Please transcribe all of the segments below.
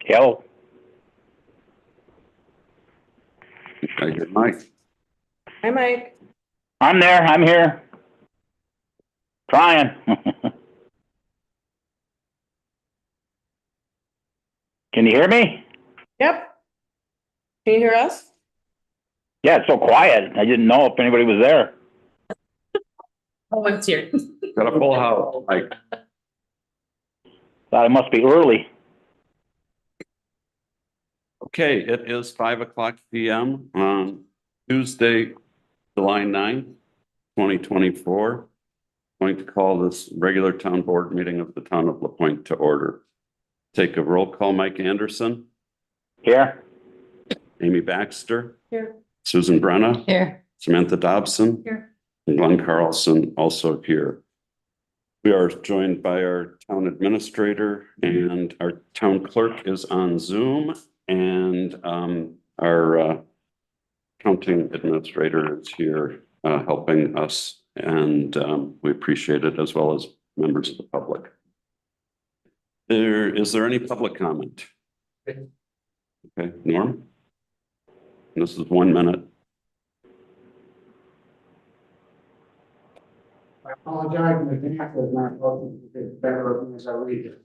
Hello. I hear Mike. Hi, Mike. I'm there. I'm here. Trying. Can you hear me? Yep. Can you hear us? Yeah, it's so quiet. I didn't know if anybody was there. Oh, it's here. Got a full house, Mike. Thought it must be early. Okay, it is 5:00 p.m. on Tuesday, July 9th, 2024. Going to call this regular town board meeting of the town of LaPointe to order. Take a roll call. Mike Anderson, Here. Amy Baxter, Here. Susan Brenna, Here. Samantha Dobson, Here. and Glenn Carlson also here. We are joined by our town administrator, and our town clerk is on Zoom, and our accounting administrator is here helping us, and we appreciate it, as well as members of the public. Is there any public comment? Okay, Norm? This is 1 minute. I apologize in advance for not voting to get better as I read it.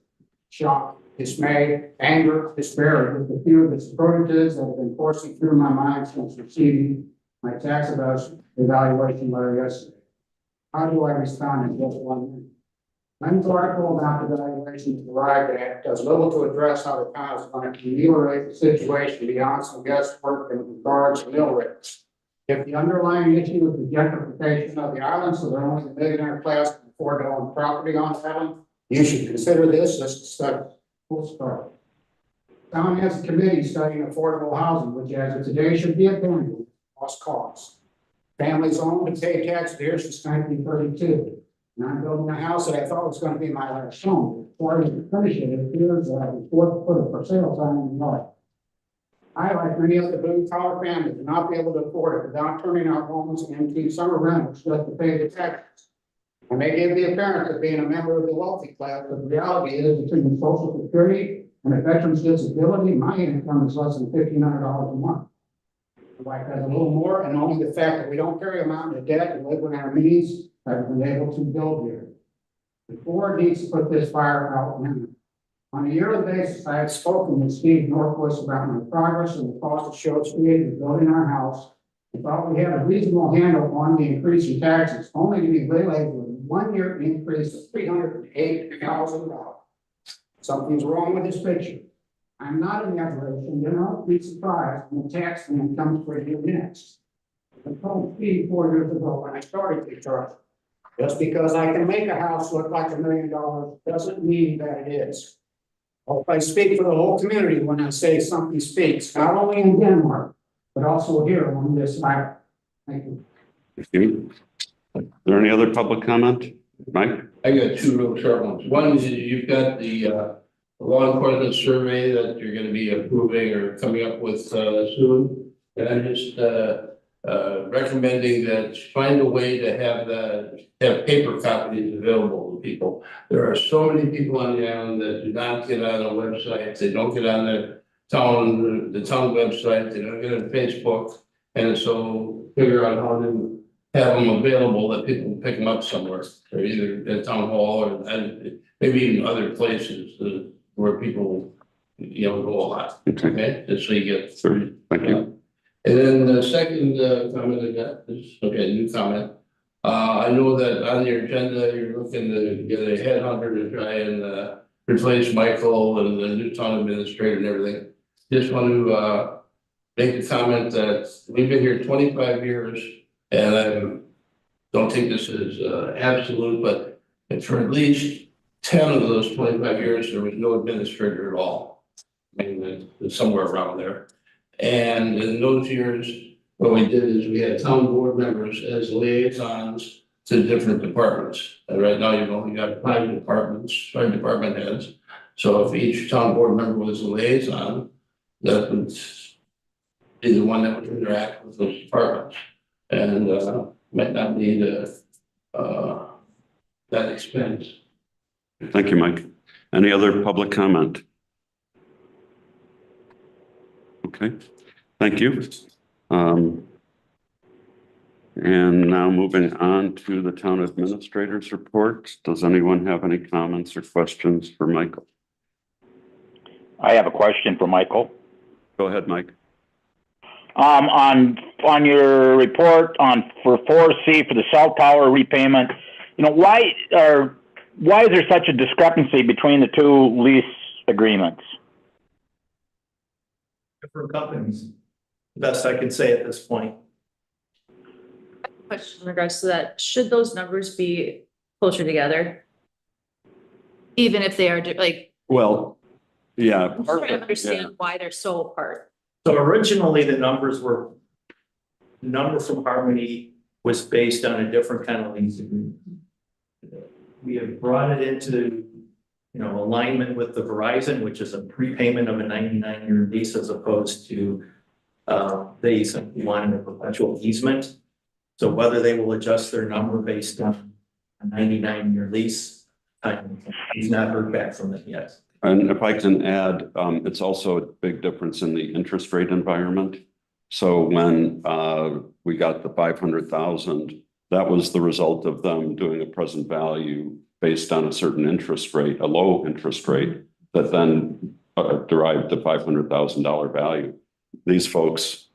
Shock, dismay, anger, despair are just a few of the superlatives that have been coursing through my mind since receiving my tax evaluation letter yesterday. How do I respond in just 1 minute? Glenn's article about the valuation arrived at does little to address how the town is going to ameliorate the situation beyond some guesswork in regards to mill rates. If the underlying issue is the gentrification of the island, so that only the millionaire class can afford to own property on the island, you should consider this as a study. Full start. Town has a committee studying affordable housing, which as of today should be abandoned, lost cause. Families owned to pay tax here since 1932. And I'm building a house that I thought was going to be my last home. Before I even finish it, it appears that I was forced to put a for sale sign in the yard. I, like many other blue collar families, do not be able to afford it without turning our homes into summer rentals just to pay the taxes. I may give the appearance of being a member of the wealthy class, but the reality is between Social Security and a veteran's disability, my income is less than $1,500 a month. My wife has a little more, and only the fact that we don't carry a mountain of debt and live within our means, I've been able to build here. The board needs to put this fire out now. On a yearly basis, I have spoken with Steve Norquist about my progress and the cost associated with building our house. I thought we had a reasonable handle on the increase in taxes, only to be waylaid with a 1-year increase of $308,000. Something's wrong with this picture. I'm not an aberration, then I'll be surprised when the tax man comes for you next. I told Steve 4 years ago when I started the church, just because I can make a house look like $1 million doesn't mean that it is. I hope I speak for the whole community when I say something speaks, not only in Denmark, but also here on this island. Thank you. Thank you. Is there any other public comment? Mike? I got 2 real short ones. One is you've got the law enforcement survey that you're going to be approving or coming up with soon. And I'm just recommending that find a way to have paper copies available to people. There are so many people on the island that do not get on a website. They don't get on the town website. They don't get on Facebook. And so figure out how to have them available that people can pick them up somewhere, or either at town hall or and maybe even other places where people go a lot. Okay, just so you get. Sorry. Thank you. And then the second comment I got is, new comment. I know that on your agenda, you're looking to get a headhunter to try and replace Michael and the new town administrator and everything. Just want to make a comment that we've been here 25 years, and I don't think this is absolute, but for at least 10 of those 25 years, there was no administrator at all. I mean, it's somewhere around there. And in those years, what we did is we had town board members as liaisons to different departments. And right now, you've only got 5 department heads. So if each town board member was a liaison, that would be the one that would interact with those departments. And might not need that expense. Thank you, Mike. Any other public comment? Okay, thank you. And now moving on to the town administrator's report. Does anyone have any comments or questions for Michael? I have a question for Michael. Go ahead, Mike. On your report for 4C for the cell tower repayment, you know, why is there such a discrepancy between the two lease agreements? Different companies, the best I can say at this point. Question in regards to that, should those numbers be closer together? Even if they are like, Well, yeah. I'm just trying to understand why they're so apart. So originally, the number from Harmony was based on a different kind of lease agreement. We have brought it into, alignment with the Verizon, which is a prepayment of a 99-year lease as opposed to, they simply wanted a perpetual easement. So whether they will adjust their number based on a 99-year lease, he's not heard back from them yet. And if I can add, it's also a big difference in the interest rate environment. So when we got the 500,000, that was the result of them doing a present value based on a certain interest rate, a low interest rate, that then derived the $500,000 value. These folks,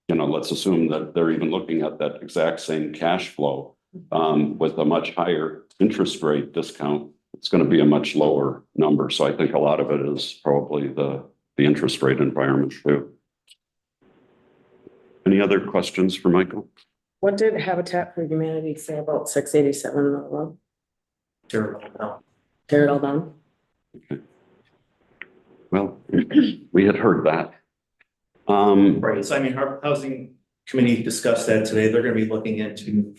let's assume that they're even looking at that exact same cash flow with a much higher interest rate discount. It's going to be a much lower number. So I think a lot of it is probably the interest rate environment too. Any other questions for Michael? What did Habitat for Humanity say about 687 Monroe? Terrible. No. Tear it all down? Okay. Well, we had heard that. Right, so I mean, our housing committee discussed that today. They're going to be looking into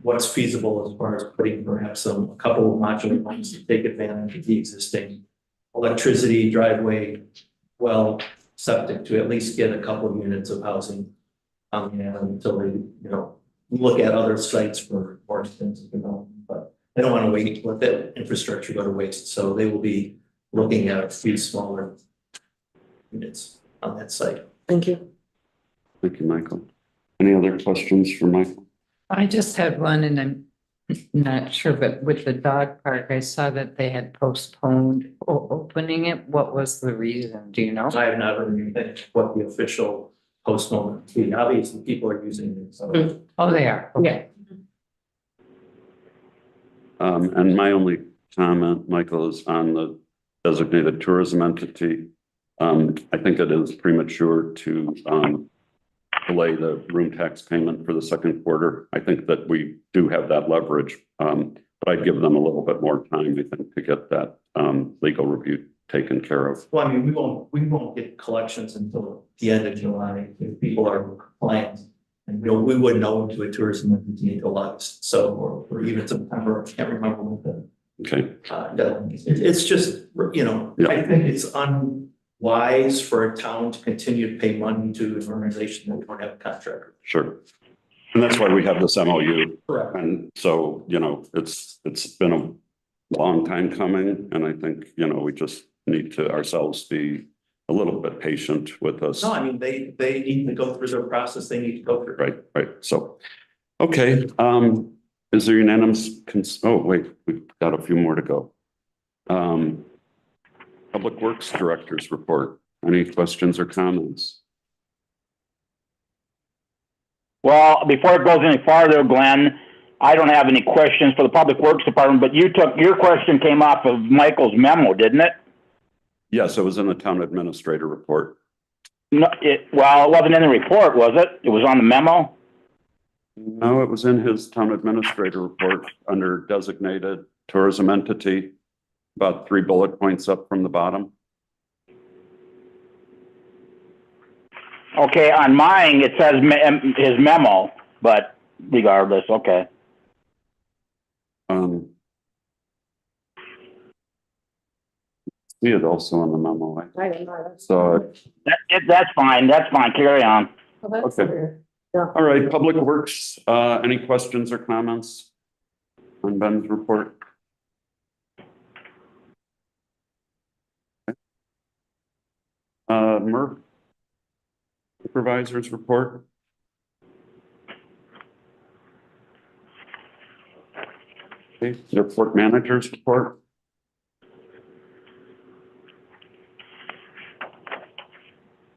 what's feasible as far as putting perhaps a couple of modular homes to take advantage of the existing electricity, driveway, well, septic, to at least get a couple of units of housing until they, look at other sites for more extensive development. But they don't want to wait, let that infrastructure go to waste. So they will be looking at a few smaller units on that site. Thank you. Thank you, Michael. Any other questions for Michael? I just had one and I'm not sure, but with the dog park, I saw that they had postponed opening it. What was the reason? Do you know? I have not heard anything what the official postponement would be. Obviously, people are using it, so. Oh, they are. Okay. And my only comment, Michael, is on the designated tourism entity. I think it is premature to delay the room tax payment for the second quarter. I think that we do have that leverage, but I'd give them a little bit more time, I think, to get that legal review taken care of. Well, I mean, we won't get collections until the end of July if people are compliant. And we wouldn't know to a tourism entity until August, so, or even September, I can't remember what the Okay. deadline is. It's just, I think it's unwise for a town to continue to pay money to an organization that we don't have a contract with. Sure. And that's why we have this MOU. Correct. And so, it's been a long time coming. And I think, we just need to ourselves be a little bit patient with us. No, I mean, they need to go through their process they need to go through. Right. So, okay. Is there unanimous oh, wait, we've got a few more to go. Public Works Director's report. Any questions or comments? Well, before it goes any farther, Glenn, I don't have any questions for the Public Works Department, but your question came off of Michael's memo, didn't it? Yes, it was in the town administrator report. No, it wasn't in the report, was it? It was on the memo? No, it was in his town administrator report under designated tourism entity, about 3 bullet points up from the bottom. Okay, on mine, it says his memo, but regardless, okay. See it also in the memo. I didn't know. So, That's fine, carry on. okay. All right, Public Works, any questions or comments on Ben's report? MERV Supervisors report. Okay, airport managers report.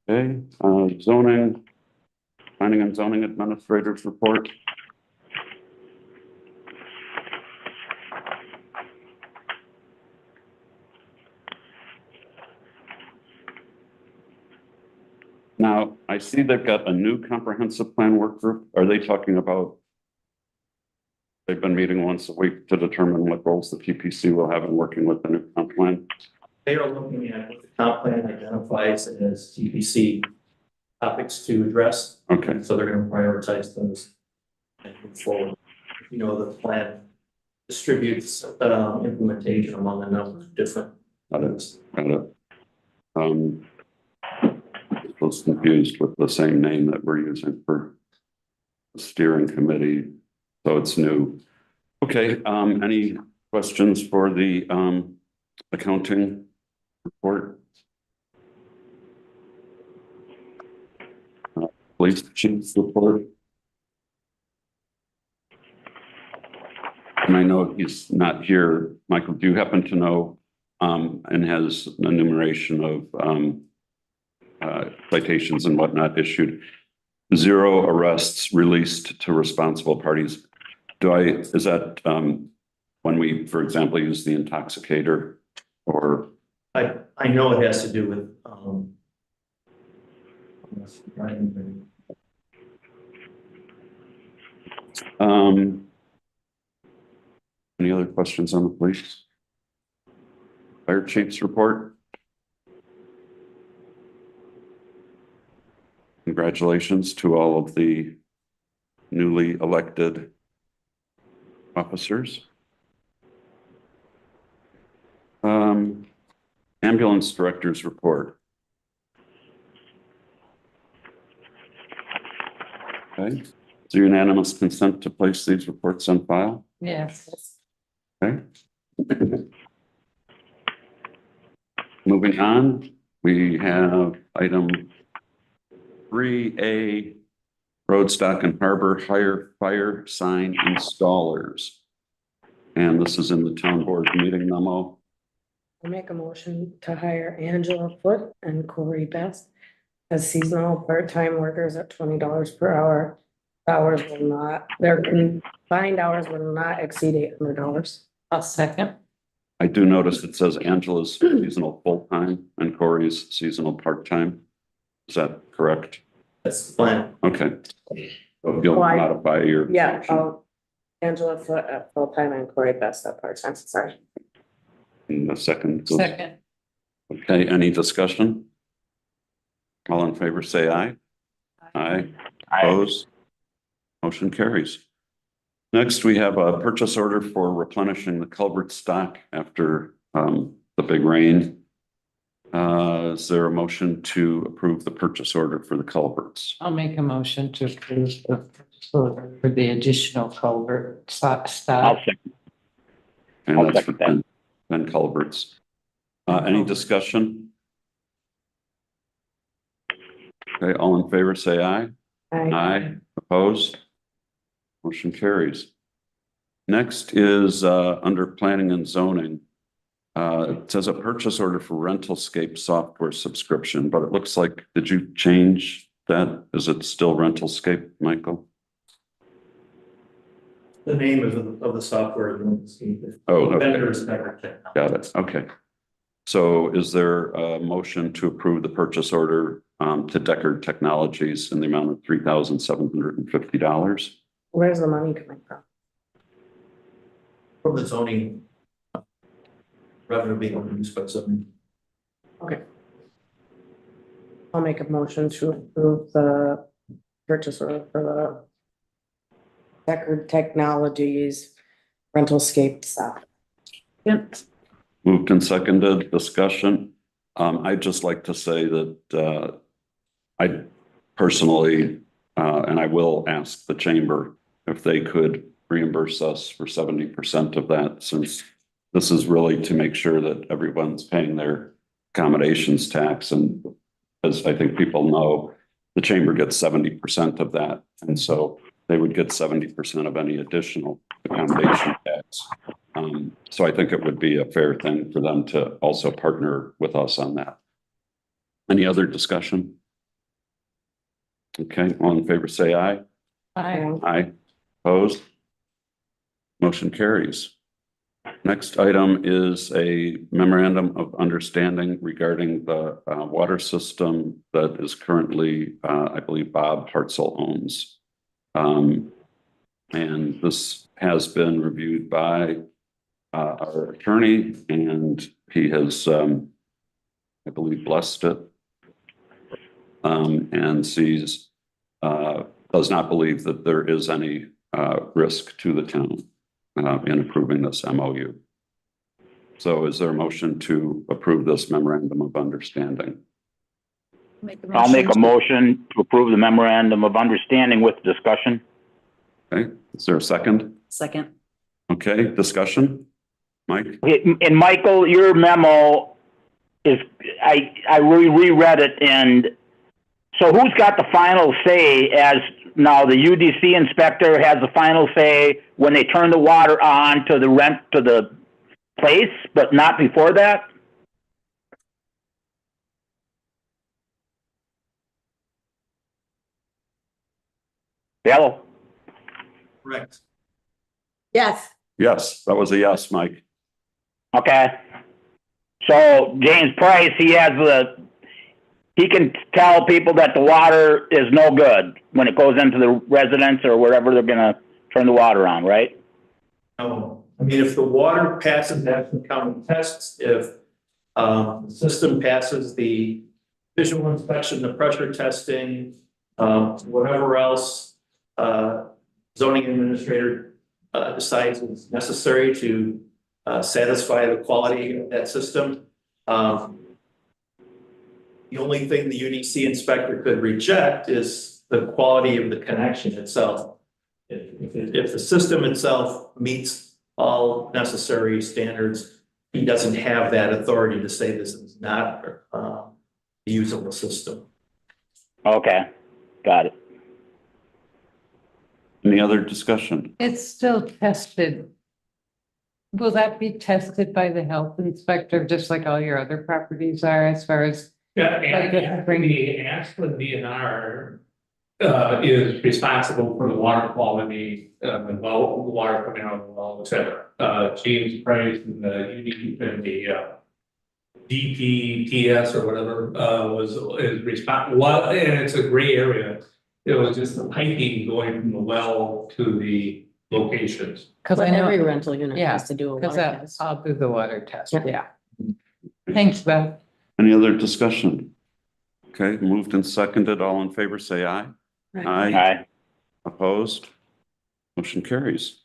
Okay, zoning, planning and zoning administrators report. Now, I see they've got a new comprehensive plan work group. Are they talking about? They've been meeting once a week to determine what roles the TPC will have in working with the new comp plan. They are looking at what the comp plan identifies as TPC topics to address. Okay, So they're gonna prioritize those and move forward. You know, the plan distributes implementation among a number of different. got it. I was confused with the same name that we're using for the steering committee, so it's new. Okay, any questions for the accounting report? Police chief's report. And I know he's not here. Michael, do you happen to know, and has an enumeration of citations and whatnot issued, 0 arrests released to responsible parties? Is that when we, for example, use the intoxicator, or? I know it has to do with Any other questions on the police? Fire chief's report. Congratulations to all of the newly elected officers. Ambulance director's report. Okay, is there unanimous consent to place these reports on file? Yes. Okay. Moving on, we have item 3A, road stock and harbor hire fire sign installers. And this is in the town board meeting memo. I'll make a motion to hire Angela Foote and Corey Best as seasonal part-time workers at $20 per hour. Hours will not, their combined hours will not exceed $800. I'll second. I do notice it says Angela's seasonal full-time and Corey's seasonal part-time. Is that correct? that's the plan. Okay. So you'll Why? modify your. Yeah, Angela Foote at full-time and Corey Best at part-time, sorry. In a second. Second. Okay, any discussion? All in favor, say aye. Aye. Opposed? Motion carries. Next, we have a purchase order for replenishing the culvert stock after the big rain. Is there a motion to approve the purchase order for the culverts? I'll make a motion to approve the purchase order for the additional culvert I'll stock. second. And I'll that's for second that. 10 culverts. Any discussion? Okay, all in favor, say aye. Aye. Opposed? Motion carries. Next is under planning and zoning. It says a purchase order for Rentalscape software subscription, but it looks like, did you change that? Is it still Rentalscape, Michael? The name of the software. Oh, okay. Vendor is Becker Technology. Got it. Okay. So is there a motion to approve the purchase order to Deckard Technologies in the amount of $3,750? Where's the money coming from? From the zoning. Revenue being used by zoning. Okay. I'll make a motion to approve the purchase order for the Deckard Technologies Rentalscape stock. Yep. Moved and seconded, discussion. I'd just like to say that I personally, and I will ask the chamber if they could reimburse us for 70% of that, since this is really to make sure that everyone's paying their accommodations tax, and as I think people know, the chamber gets 70% of that. And so they would get 70% of any additional accommodation tax. So I think it would be a fair thing for them to also partner with us on that. Any other discussion? Okay, all in favor, say aye. Aye. Opposed? Motion carries. Next item is a memorandum of understanding regarding the water system that is currently, I believe Bob Hartzell owns. And this has been reviewed by our attorney, and he has, I believe, blessed it. And sees, does not believe that there is any risk to the town in approving this MOU. So is there a motion to approve this memorandum of understanding? I'll make a motion to approve the memorandum of understanding with discussion. Okay, is there a second? Second. Okay, discussion? Mike? And Michael, your memo is, I reread it, and so who's got the final say? As now the UDC inspector has the final say when they turn the water on to the place, but not before that? Hello? Correct. Yes. Yes, that was a yes, Mike. Okay. So James Price, he can tell people that the water is no good when it goes into the residence or wherever they're gonna turn the water on, right? No, I mean, if the water passes National County tests, if the system passes the visual inspection, the pressure testing, whatever else zoning administrator decides is necessary to satisfy the quality of that system. The only thing the UDC inspector could reject is the quality of the connection itself. If the system itself meets all necessary standards, he doesn't have that authority to say this is not a usable system. Okay, got it. Any other discussion? It's still tested. Will that be tested by the health inspector, just like all your other properties are, as far as? Yeah, Like and the Ashland DNR is responsible for the water quality, the water coming out of the well, et cetera. James Price and the DPTS or whatever is responsible. And it's a gray area. It was just the piping going from the well to the locations. Cause I But every know, rental unit yeah, has to do a cause water test. I'll do the water test, Yeah. yeah. Thanks, Beth. Any other discussion? Okay, moved and seconded. All in favor, say aye. Aye. Opposed? Motion carries.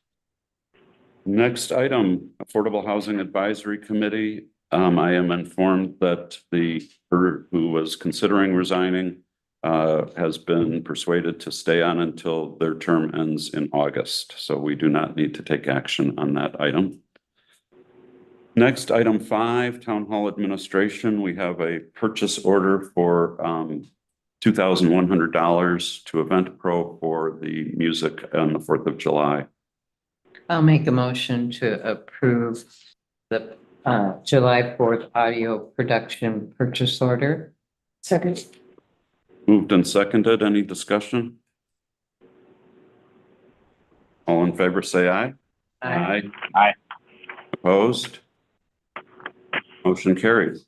Next item, Affordable Housing Advisory Committee. I am informed that who was considering resigning has been persuaded to stay on until their term ends in August. So we do not need to take action on that item. Next, item 5, Town Hall Administration. We have a purchase order for $2,100 to Event Pro for the music on the 4th of July. I'll make a motion to approve the July 4th audio production purchase order. Second. Moved and seconded. Any discussion? All in favor, say aye. Aye. Aye. Opposed? Motion carries.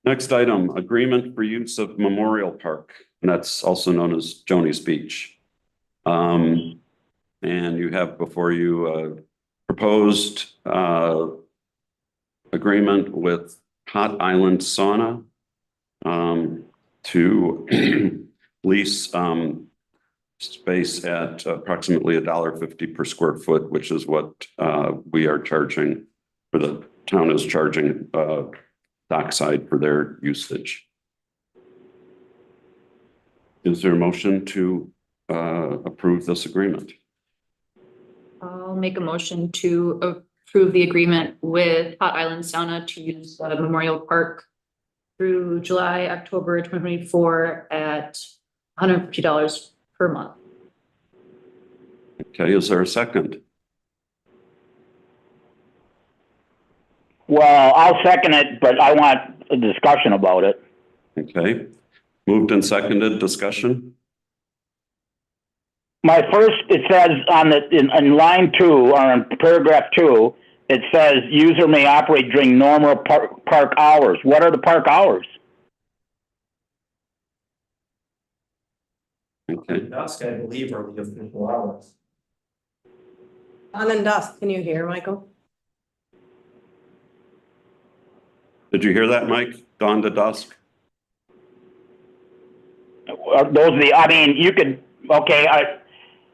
Next item, agreement for use of Memorial Park, and that's also known as Joni's Beach. And you have before you a proposed agreement with Hot Island Sauna to lease space at approximately $1.50 per square foot, which is what we are charging, or the town is charging Dockside for their usage. Is there a motion to approve this agreement? I'll make a motion to approve the agreement with Hot Island Sauna to use the Memorial Park through July, October 2024 at $150 per month. Okay, is there a second? Well, I'll second it, but I want a discussion about it. Okay, moved and seconded, discussion? My first, it says on in line 2, or in paragraph 2, it says user may operate during normal park hours. What are the park hours? Okay, Dusk, I believe, are the official hours. On and dusk, can you hear, Michael? did you hear that, Mike? Dawn to dusk? Those are the, I mean, you could, okay,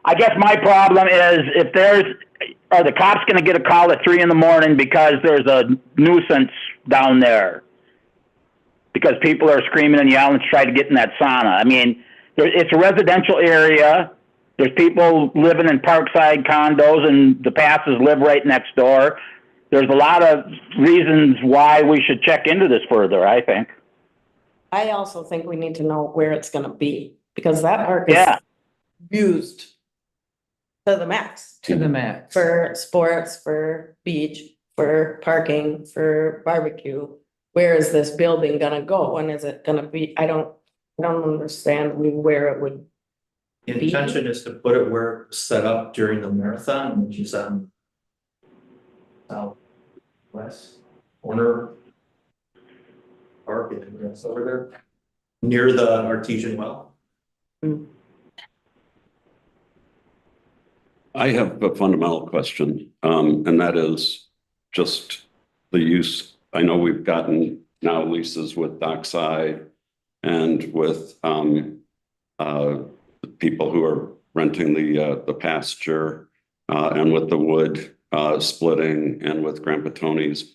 I guess my problem is if are the cops gonna get a call at 3 a.m. because there's a nuisance down there? Because people are screaming and yelling to try to get in that sauna. I mean, it's a residential area. There's people living in Parkside condos and the passes live right next door. There's a lot of reasons why we should check into this further, I think. I also think we need to know where it's gonna be, because that park is Yeah. used to the max To the max. for sports, for beach, for parking, for barbecue. Where is this building gonna go? When is it gonna be? I don't understand where it would. The intention is to put it where it's set up during the marathon, which is on southwest corner park, and it's over there near the artesian well. I have a fundamental question, and that is just the use. I know we've gotten now leases with Dockside and with people who are renting the pasture and with the wood splitting and with Grandpa Tony's.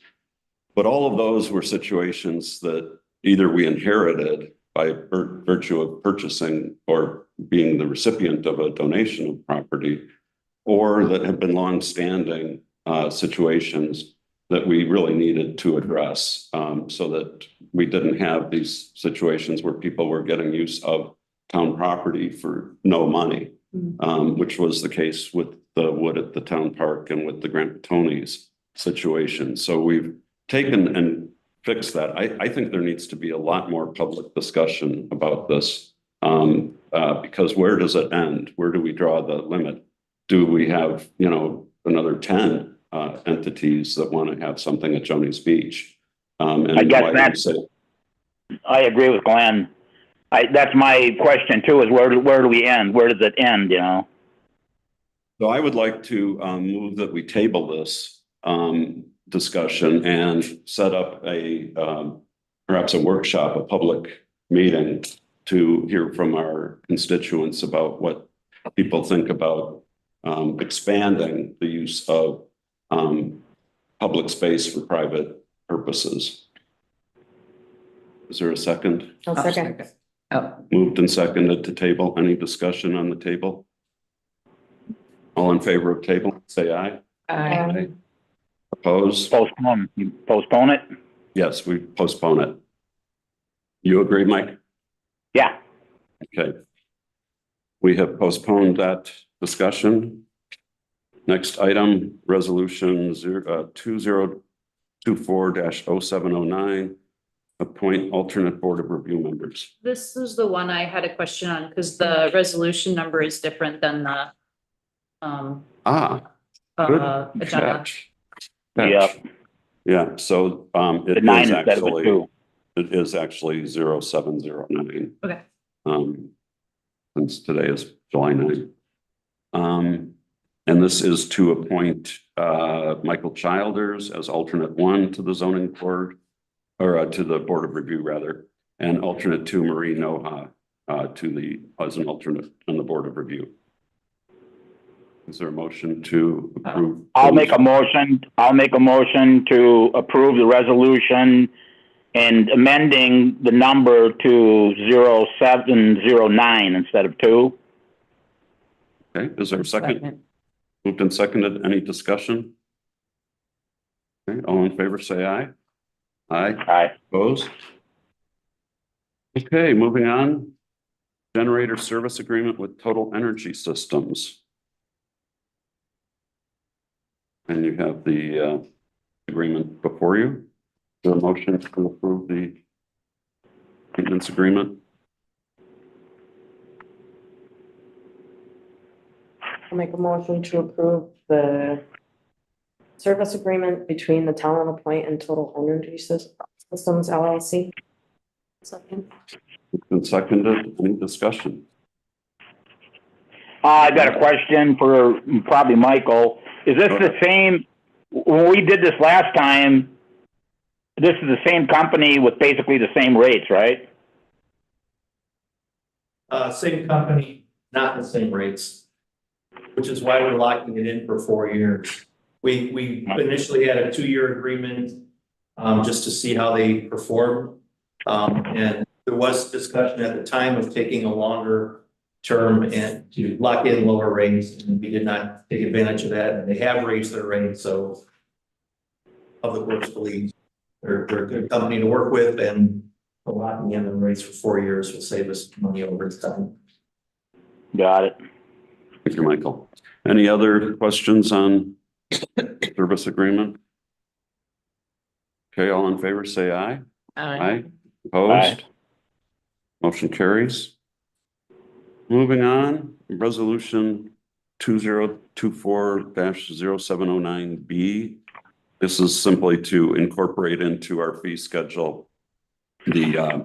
But all of those were situations that either we inherited by virtue of purchasing or being the recipient of a donation of property, or that have been longstanding situations that we really needed to address, so that we didn't have these situations where people were getting use of town property for no money, which was the case with the wood at the town park and with the Grandpa Tony's situation. So we've taken and fixed that. I think there needs to be a lot more public discussion about this, because where does it end? Where do we draw the limit? Do we have, another 10 entities that want to have something at Joni's Beach? And I guess why do we say- I agree with Glenn. That's my question too, is where do we end? Where does it end, So I would like to move that we table this discussion and set up perhaps a workshop, a public meeting to hear from our constituents about what people think about expanding the use of public space for private purposes. Is there a second? I'll second. Oh, Moved and seconded to table. Any discussion on the table? All in favor of table, say aye. Opposed? Postpone. You postpone it? Yes, we postpone it. You agree, Mike? Yeah. Okay. We have postponed that discussion. Next item, resolution 2024-0709, appoint alternate board of review members. This is the one I had a question on because the resolution number is different than the Good agenda. catch. Yep. Yeah, so The it 9 is instead of a actually, 2. it is actually 0709. Okay. Since today is July 9th. And this is to appoint Michael Childers as alternate 1 to the zoning board, or to the board of review rather, and alternate 2 Marie Noha as an alternate on the board of review. Is there a motion to approve? I'll make a motion to approve the resolution and amending the number to 0709 instead of 2. Okay, is there a second? Moved and seconded. Any discussion? Okay, all in favor, say aye. Aye. Aye. Opposed? Okay, moving on. Generator service agreement with Total Energy Systems. And you have the agreement before you. The motion to approve the maintenance agreement. I'll make a motion to approve the service agreement between the town of LaPointe and Total Energy Systems LLC. Second. Been seconded. Any discussion? I got a question for probably Michael. Is this the same, when we did this last time, this is the same company with basically the same rates, right? Same company, not the same rates, which is why we're locking it in for 4 years. We initially had a 2-year agreement, just to see how they perform. And there was discussion at the time of taking a longer term and to lock in lower rates, and we did not take advantage of that, and they have raised their rates, so Public Works believes they're a good company to work with, and locking in the rates for 4 years will save us money over time. Got it. Thank you, Michael. Any other questions on service agreement? Okay, all in favor, say aye. Aye. Opposed? Aye. Motion carries. Moving on, resolution 2024-0709B. This is simply to incorporate into our fee schedule the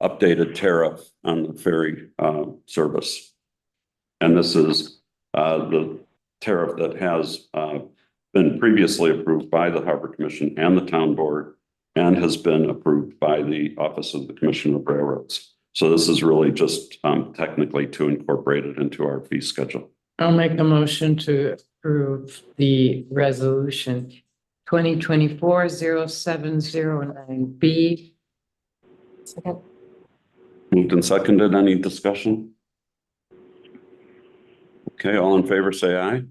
updated tariff on the ferry service. And this is the tariff that has been previously approved by the Harbor Commission and the Town Board and has been approved by the Office of the Commissioner of Railroads. So this is really just technically to incorporate it into our fee schedule. I'll make a motion to approve the resolution 2024-0709B. Second. Moved and seconded. Any discussion? Okay, all in favor, say aye.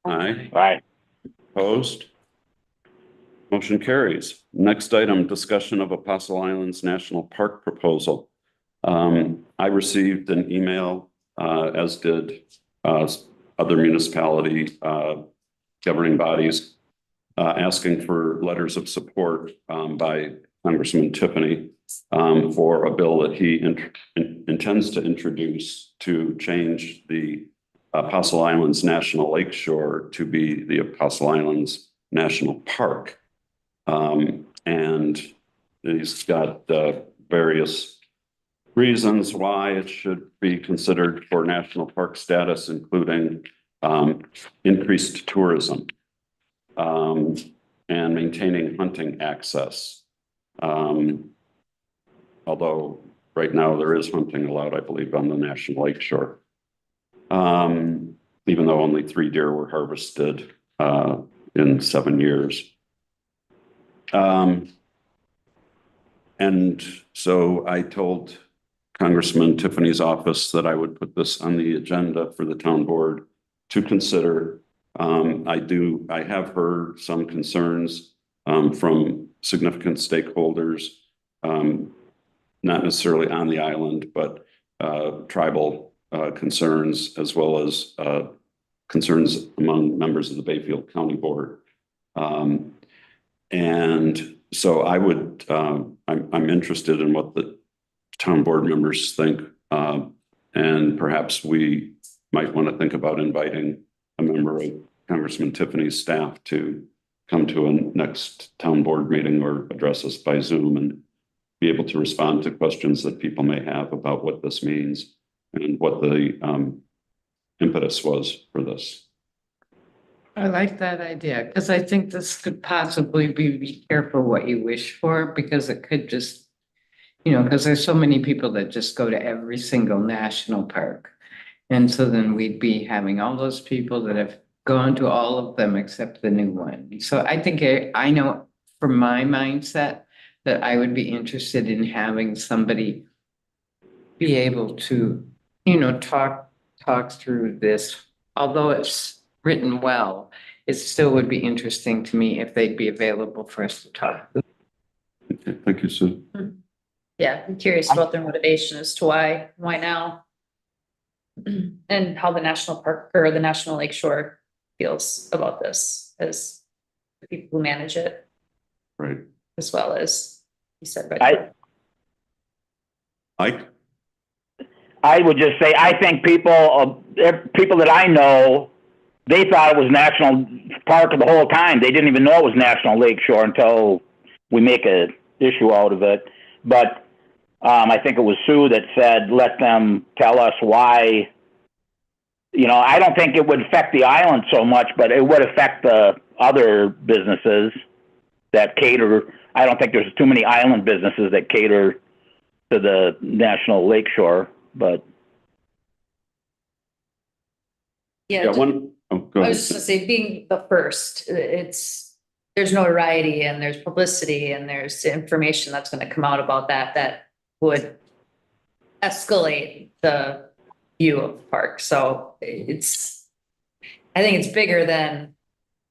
Aye. Aye. Opposed? Motion carries. Next item, discussion of Apostle Islands National Park proposal. I received an email, as did other municipality governing bodies, asking for letters of support by Congressman Tiffany for a bill that he intends to introduce to change the Apostle Islands National Lakeshore to be the Apostle Islands National Park. And he's got various reasons why it should be considered for national park status, including increased tourism and maintaining hunting access. Although right now there is hunting allowed, I believe, on the National Lakeshore. Even though only 3 deer were harvested in 7 years. And so I told Congressman Tiffany's office that I would put this on the agenda for the town board to consider. I have heard some concerns from significant stakeholders, not necessarily on the island, but tribal concerns, as well as concerns among members of the Bayfield County Board. And so I would, I'm interested in what the town board members think. And perhaps we might want to think about inviting a member of Congressman Tiffany's staff to come to a next town board meeting or address us by Zoom and be able to respond to questions that people may have about what this means and what the impetus was for this. I like that idea, because I think this could possibly be careful what you wish for, because it could just, because there's so many people that just go to every single national park. And so then we'd be having all those people that have gone to all of them except the new one. So I think I know from my mindset that I would be interested in having somebody be able to, talk through this. Although it's written well, it still would be interesting to me if they'd be available for us to talk. Okay, thank you, Sue. Yeah, I'm curious about their motivation as to why now? And how the national park or the National Lake Shore feels about this as the people who manage it, Right. as well as you said, but Mike? I would just say, I think people that I know, they thought it was national park the whole time. They didn't even know it was National Lake Shore until we make a issue out of it. But I think it was Sue that said, let them tell us why. You know, I don't think it would affect the island so much, but it would affect the other businesses that cater. I don't think there's too many island businesses that cater to the National Lake Shore, but yeah, Yeah, one, oh, go I ahead. was just gonna say, being the first, there's notoriety and there's publicity and there's information that's gonna come out about that would escalate the view of the park. So I think it's bigger than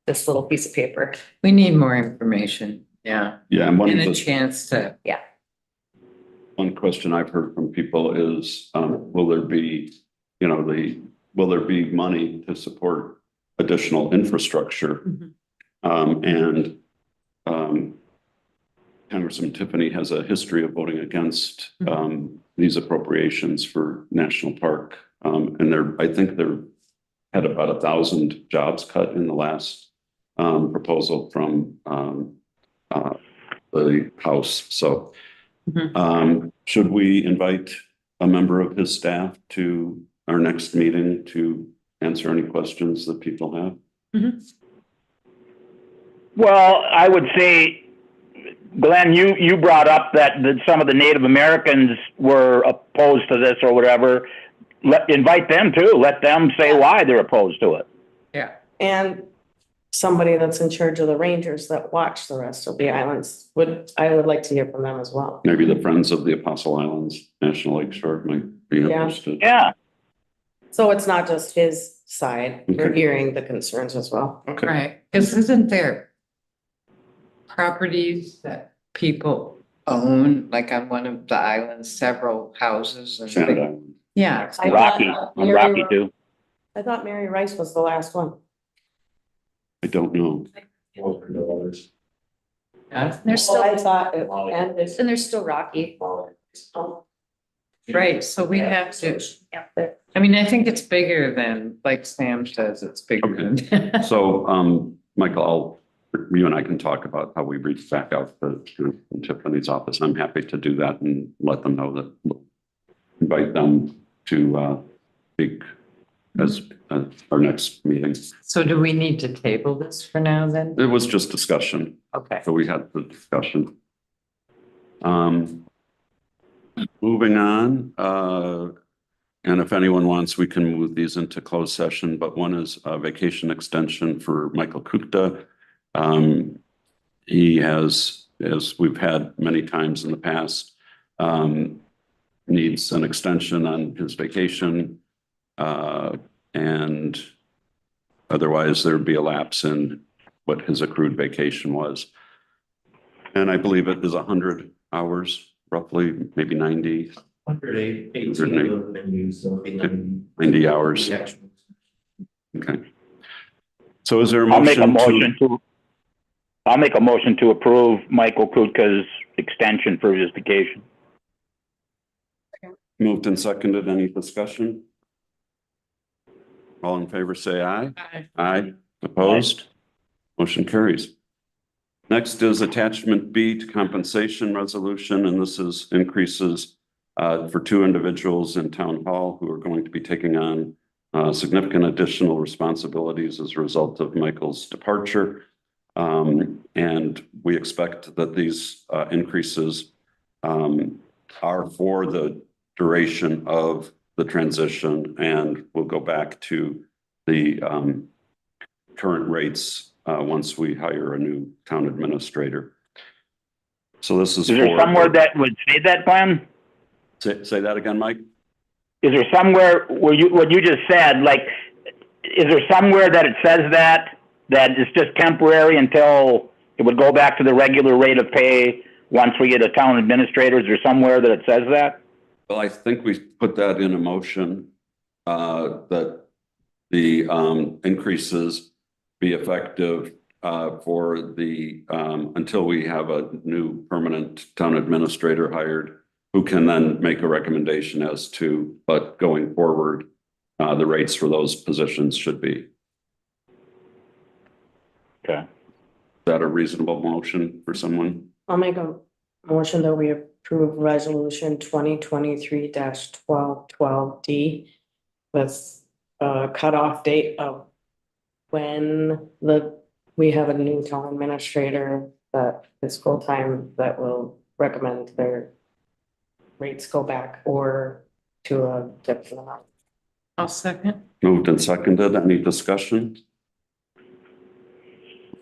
this little piece of paper. We need more information, yeah, Yeah, and and a chance to, one question I've heard from people is, will there be, you know, will there be money to support additional infrastructure? And Congressman Tiffany has a history of voting against these appropriations for national park. And I think they're had about 1,000 jobs cut in the last proposal from the House. So should we invite a member of his staff to our next meeting to answer any questions that people have? well, I would say, Glenn, you brought up that some of the Native Americans were opposed to this or whatever. Invite them too. Let them say why they're opposed to it. yeah. And somebody that's in charge of the rangers that watch the rest of the islands I would like to hear from them as well. Maybe the Friends of the Apostle Islands National Lake Shore might be Yeah. interested. Yeah. So it's not just his side, we're Okay. hearing the concerns as well. Okay. Right, because isn't there properties that people own, like on one of the islands, several houses and Shannon things? Island. Yeah, I Rocky. thought I'm Rocky too. I thought Mary Rice was the last one. I don't know. yeah, There's still, I thought it ended. and there's still Rocky. right, so we have to, Yeah. I mean, I think it's bigger than, like Sam says, it's bigger than. So, Michael, you and I can talk about how we reach back out to Tiffany's office. I'm happy to do that and let them know that we'll invite them to speak as our next meeting. So do we need to table this for now then? It was just discussion. Okay. So we had the discussion. Moving on, and if anyone wants, we can move these into closed session, but one is a vacation extension for Michael Kukta. He has, as we've had many times in the past, needs an extension on his vacation. And otherwise there'd be a lapse in what his accrued vacation was. And I believe it is 100 hours, roughly, maybe 90. 108, 108. of them used, so it'll be 90 hours. Yeah. Okay. So is there a I'll make a motion to? I'll make a motion to approve Michael Kutka's extension for his vacation. Moved and seconded. Any discussion? All in favor, say aye. Aye. Opposed? Motion carries. Next is attachment B to compensation resolution, and this is increases for 2 individuals in town hall who are going to be taking on significant additional responsibilities as a result of Michael's departure. And we expect that these increases are for the duration of the transition, and we'll go back to the current rates once we hire a new town administrator. So this is Is there for- somewhere that would say that, Glenn? Say that again, Mike? Is there somewhere where what you just said, like, is there somewhere that it says that it's just temporary until it would go back to the regular rate of pay once we get a town administrator? Is there somewhere that it says that? Well, I think we put that in a motion, that the, increases be effective, for the, until we have a new permanent town administrator hired, who can then make a recommendation as to, but going forward, the rates for those positions should be. Is Okay. that a reasonable motion for someone? I'll make a motion that we approve resolution 2023-1212D with a cutoff date of when we have a new town administrator that is full-time that will recommend their rates go back or to a different amount. I'll second. Moved and seconded. Any discussion?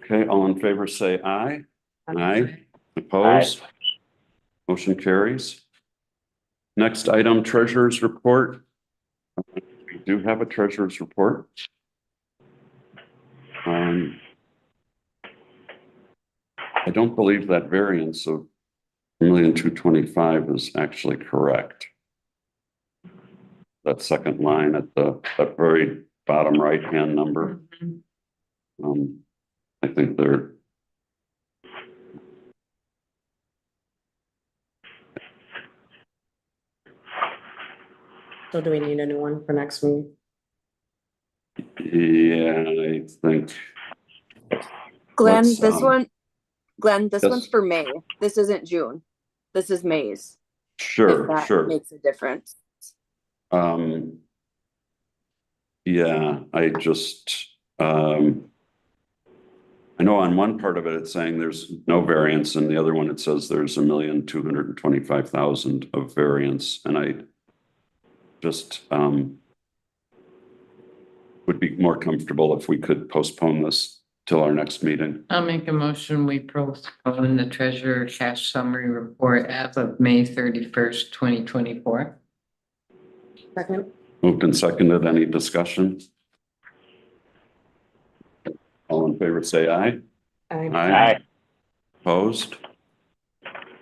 Okay, all in favor, say aye. Aye. Opposed? Motion carries. Next item, treasurer's report. We do have a treasurer's report. I don't believe that variance of 1,225,000 is actually correct. That second line at that very bottom right-hand number. I think they're. So do we need a new one for next meeting? Yeah, I think. Glenn, Let's, this one, Glenn, this yes. one's for May. This isn't June. This is May's. If Sure, that sure. makes a difference. Yeah, I just, I know on one part of it, it's saying there's no variance, and the other one, it says there's 1,225,000 of variance, and I just, would be more comfortable if we could postpone this till our next meeting. I'll make a motion, we postpone the treasurer cash summary report as of May 31st, 2024. Second. Moved and seconded. Any discussion? All in favor, say aye. Aye. Opposed?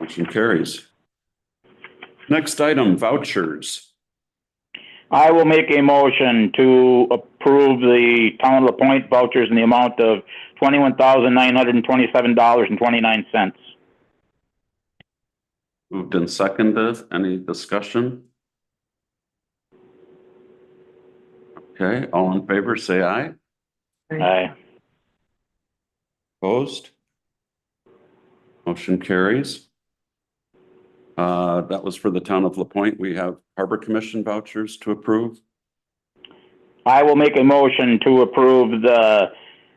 Motion carries. Next item, vouchers. I will make a motion to approve the Town of LaPointe vouchers in the amount of $21,927.29. Moved and seconded. Any discussion? Okay, all in favor, say aye. Aye. Opposed? Motion carries. That was for the Town of LaPointe. We have Harbor Commission vouchers to approve. I will make a motion to approve the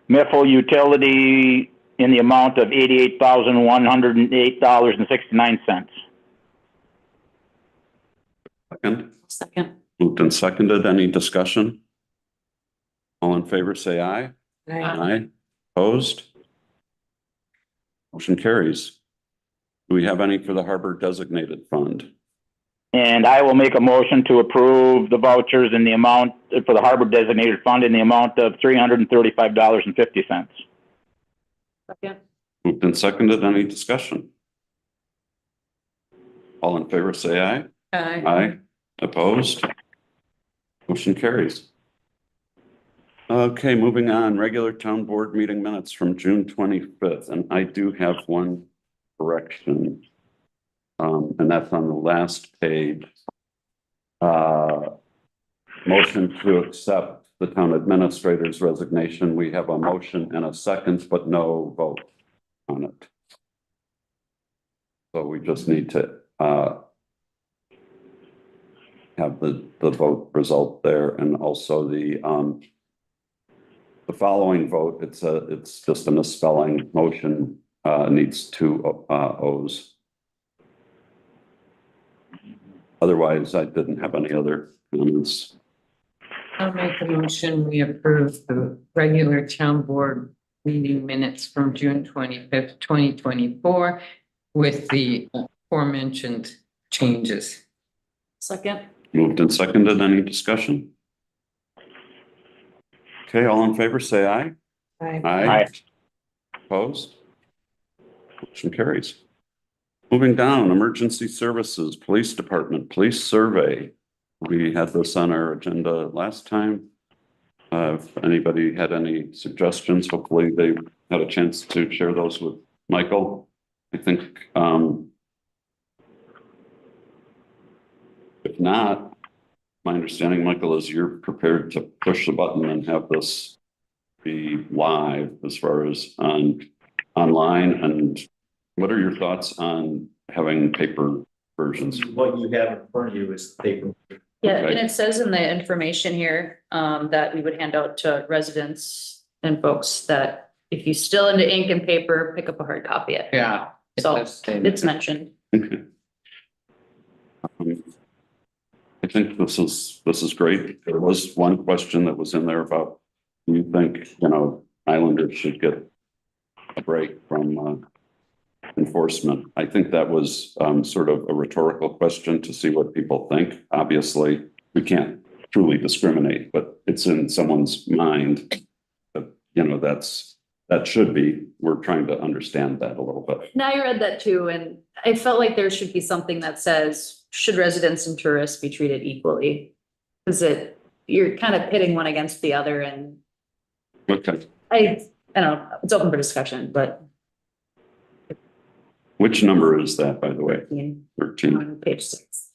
Miffle utility in the amount of $88,108.69. Second. Second. Moved and seconded. Any discussion? All in favor, say aye. Aye. Opposed? Motion carries. Do we have any for the Harbor Designated Fund? And I will make a motion to approve the vouchers in the amount for the Harbor Designated Fund in the amount of $335.50. Second. Moved and seconded. Any discussion? All in favor, say aye. Aye. Aye. Opposed? Motion carries. Okay, moving on, regular town board meeting minutes from June 25th, and I do have one correction. And that's on the last page. Motion to accept the town administrator's resignation. We have a motion and a second, but no vote on it. So we just need to have the vote result there, and also the following vote, it's just a misspelling. Motion needs two O's. Otherwise, I didn't have any other comments. I'll make a motion, we approve the regular town board meeting minutes from June 25th, 2024 with the aforementioned changes. Second. Moved and seconded. Any discussion? Okay, all in favor, say aye. Aye. Aye. Opposed? Motion carries. Moving down, emergency services, police department, police survey. We had this on our agenda last time. If anybody had any suggestions, hopefully they had a chance to share those with Michael. I think, if not, my understanding, Michael, is you're prepared to push the button and have this be live as far as online. And what are your thoughts on having paper versions? What you have in front of you is paper. Yeah, Okay. and it says in the information here, that we would hand out to residents and folks that if you still into ink and paper, pick up a hard copy. Yeah. it So does say that. it's mentioned. Okay. I think this is great. There was one question that was in there about, do you think, Islanders should get a break from enforcement? I think that was sort of a rhetorical question to see what people think. Obviously, we can't truly discriminate, but it's in someone's mind that, that should be, we're trying to understand that a little bit. Now I read that too, and I felt like there should be something that says, should residents and tourists be treated equally? Cause you're kind of pitting one against the other, and Okay. I don't know, it's open for discussion, but Which number is that, by the way? 13. on page 6.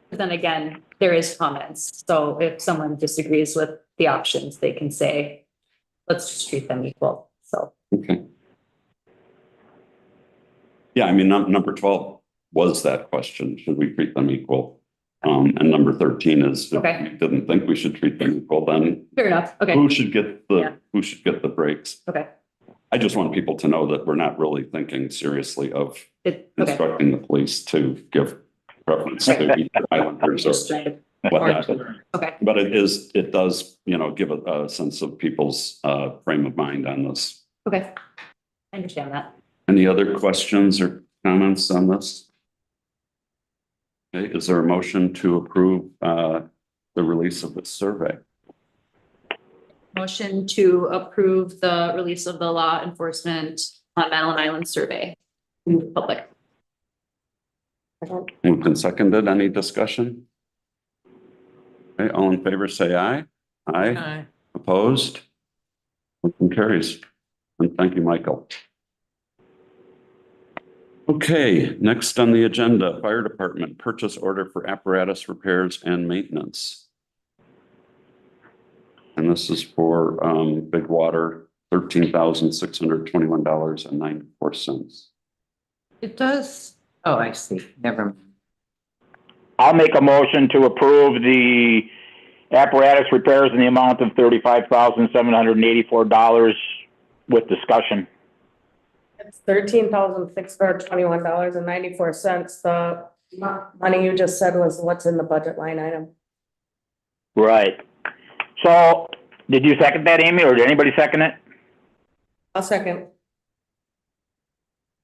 But then again, there is comments, so if someone disagrees with the options, they can say, let's just treat them equal, so. Okay. Yeah, I mean, number 12 was that question, should we treat them equal? And number 13 is, if Okay. we didn't think we should treat them equal, then Fair enough, okay, who should get Yeah. the breaks? okay, I just want people to know that we're not really thinking seriously of okay. instructing the police to give preference to either Islanders Just or trying to, whatnot. okay, But it does, give a sense of people's frame of mind on this. okay, I understand that. Any other questions or comments on this? Okay, is there a motion to approve the release of this survey? Motion to approve the release of the law enforcement on Madeline Island survey to the public. Moved and seconded. Any discussion? Okay, all in favor, say aye. Aye. Aye. Opposed? Motion carries. And thank you, Michael. Okay, next on the agenda, Fire Department purchase order for apparatus repairs and maintenance. And this is for Big Water, $13,621.94. It does. Oh, I see. Never mind. I'll make a motion to approve the apparatus repairs in the amount of $35,784 with discussion. It's $13,621.94. The money you just said was what's in the budget line item. Right. So, did you second that, Amy, or did anybody second it? I'll second.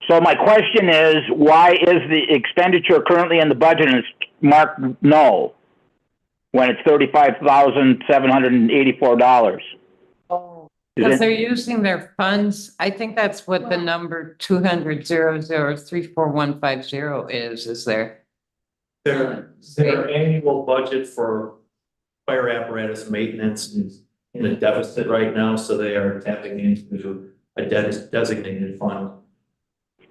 So my question is, why is the expenditure currently in the budget and it's marked no? When it's $35,784? Oh, Because they're using their funds. I think that's what the number 200-0034150 is there? Their annual budget for fire apparatus maintenance is in a deficit right now, so they are tapping into a designated fund.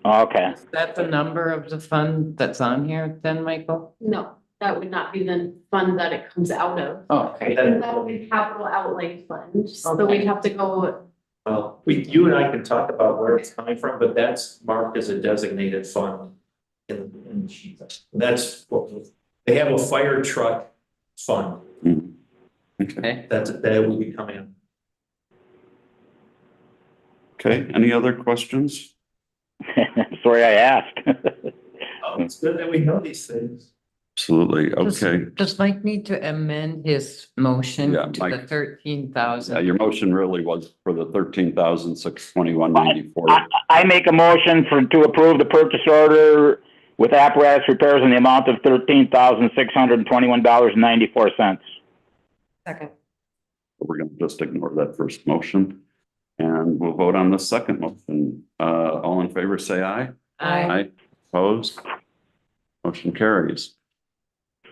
Okay. Is that the number of the fund that's on here then, Michael? No, that would not be the fund that it comes out of. Oh, okay. That would be capital outlay fund, so Okay. we'd have to go, Well, you and I can talk about where it's coming from, but that's marked as a designated fund in the sheet. That's what, they have a fire truck fund Okay, that will be coming. okay, any other questions? Sorry I asked. Oh, it's good that we know these things. Absolutely, okay. Does Mike need to amend his motion Yeah, to the Mike. 13,000? Your motion really was for the $13,621.94. I make a motion to approve the purchase order with apparatus repairs in the amount of $13,621.94. second. We're going to just ignore that first motion. And we'll vote on the second motion. All in favor, say aye. Aye. Opposed? Motion carries.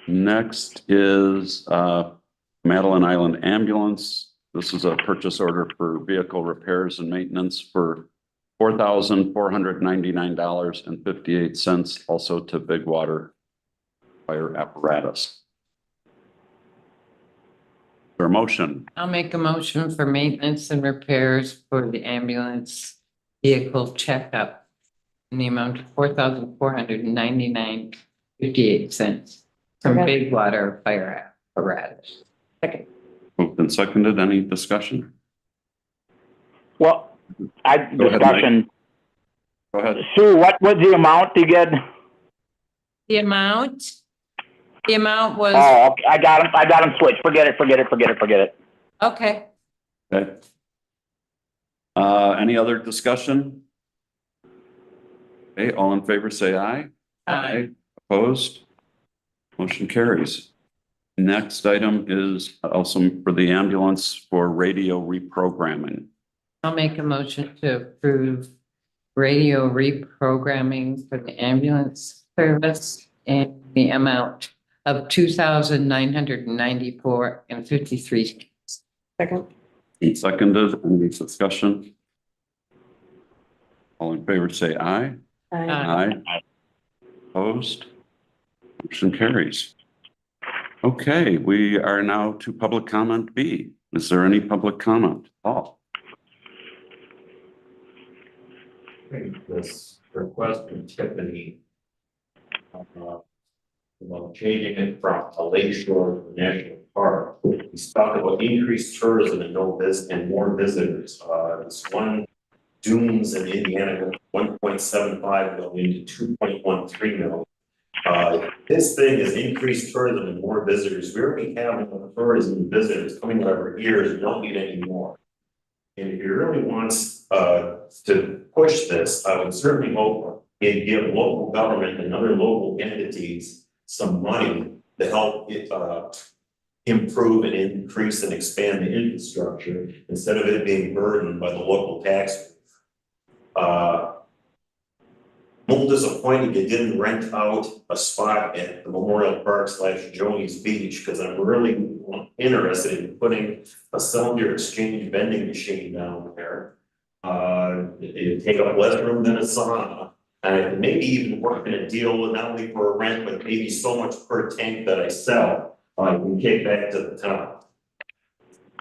Next is Madeline Island Ambulance. This is a purchase order for vehicle repairs and maintenance for $4,499.58, also to Big Water Fire Apparatus. For a motion, I'll make a motion for maintenance and repairs for the ambulance vehicle checkup in the amount of $4,499.58 from Okay. Big Water Fire Apparatus. Second. moved and seconded. Any discussion? Well, Go ahead, Mike. discussion. Go ahead. Sue, what was the amount again? The amount was, Oh, okay, I got him switched. Forget it. okay, Okay. Any other discussion? Okay, all in favor, say aye. Aye. Opposed? Motion carries. Next item is also for the ambulance for radio reprogramming. I'll make a motion to approve radio reprogramming for the ambulance service in the amount of $2,994.53. Second. Seconded, any discussion? All in favor, say aye. Aye. Aye. Opposed? Motion carries. Okay, we are now to public comment B. Is there any public comment? Paul? This request from Tiffany about changing it from a lake shore to a national park. He's talking about increased tourism and more visitors. This one Dunes in Indiana, 1.75 million to 2.13 million. This thing is increased tourism and more visitors. We already have enough tourism and visitors coming over years. We don't need any more. And if he really wants to push this, I would certainly hope he'd give local government and other local entities some money to help it improve and increase and expand the infrastructure instead of it being burdened by the local taxpayers. I'm a little disappointed they didn't rent out a spot at the Memorial Park / Joni's Beach, because I'm really interested in putting a cylinder exchange vending machine down there. It'd take up less room than a sauna, and maybe even work in a deal with not only for a rent, but maybe so much per tank that I sell, I can kick back to the town.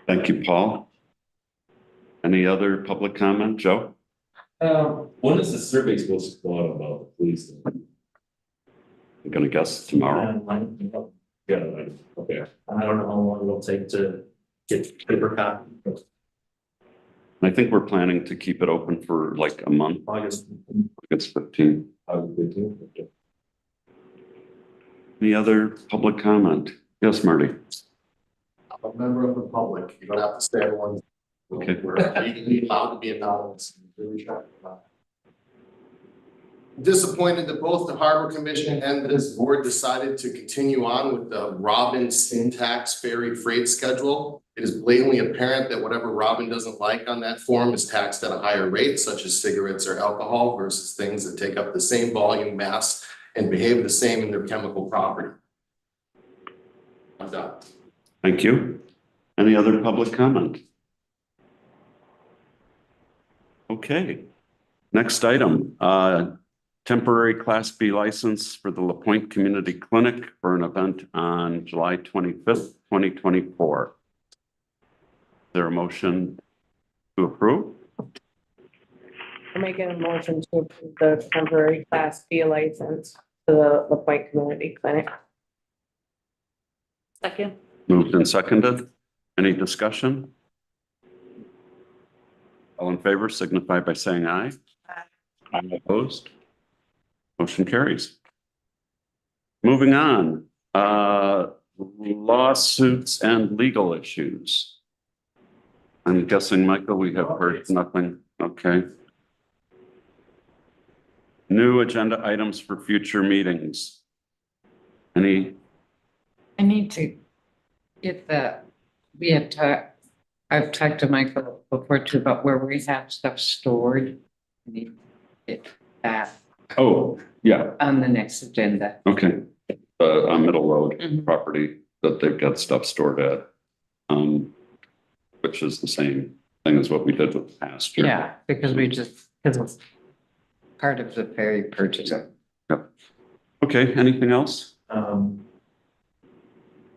Thank you, Paul. Any other public comment, Joe? When is the survey supposed to go out about the police? I'm gonna guess tomorrow. Yeah, okay. I don't know how long it'll take to get paper copy. I think we're planning to keep it open for like a month. August. It's 15. Any other public comment? Yes, Marty. I'm a member of the public. You don't have to say everyone. Okay. We're legally allowed to be anonymous. Really shocked about it. I'm disappointed that both the Harbor Commission and this board decided to continue on with the Robin syntax ferry freight schedule. It is blatantly apparent that whatever Robin doesn't like on that form is taxed at a higher rate, such as cigarettes or alcohol, versus things that take up the same volume, mass, and behave the same in their chemical property. I'm done. Thank you. Any other public comment? Okay. Next item, temporary Class B license for the LaPointe Community Clinic for an event on July 25th, 2024. Is there a motion to approve? I'm making a motion to approve the temporary Class B license to the LaPointe Community Clinic. Second. Moved and seconded. Any discussion? All in favor signify by saying aye. Aye. Opposed? Motion carries. Moving on, lawsuits and legal issues. I'm guessing, Michael, we have heard nothing. Okay. New agenda items for future meetings. Any? I need to get we had talked I've talked to Michael before too about where we have stuff stored. We need it that Oh, yeah, on the next agenda. okay. On Middle Road Mhm. property that they've got stuff stored at. Which is the same thing as what we did with the pasture. Yeah, because because it's part of the ferry purchase. Okay, anything else?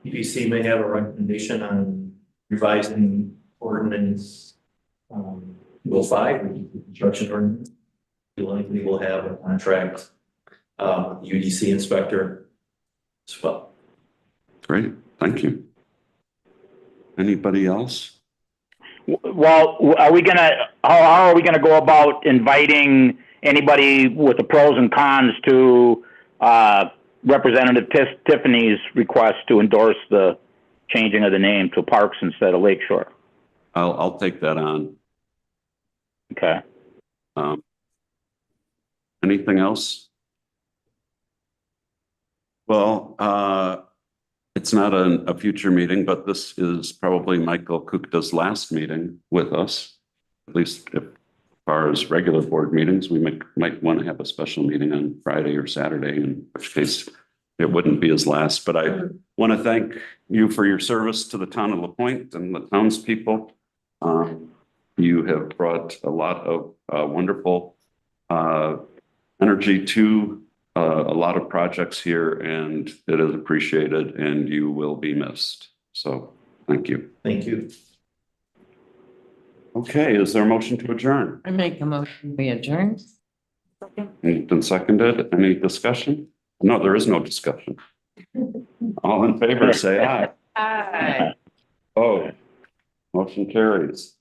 EPC may have a recommendation on revising ordinance, Rule 5, which is the construction ordinance. We likely will have a contract, UDC inspector as well. Great, thank you. Anybody else? Well, are we gonna, how are we gonna go about inviting anybody with the pros and cons to, Representative Tiffany's request to endorse the changing of the name to Parks instead of Lakeshore? I'll take that on. Okay. Anything else? Well, it's not a future meeting, but this is probably Michael Kukta's last meeting with us. At least as far as regular board meetings, we might want to have a special meeting on Friday or Saturday, in which case it wouldn't be his last. But I want to thank you for your service to the town of LaPointe and the townspeople. You have brought a lot of wonderful energy to a lot of projects here, and it is appreciated, and you will be missed. So thank you. Thank you. Okay, is there a motion to adjourn? I make a motion, we adjourn. Moved and seconded. Any discussion? No, there is no discussion. All in favor, say aye. Aye. Oh, motion carries.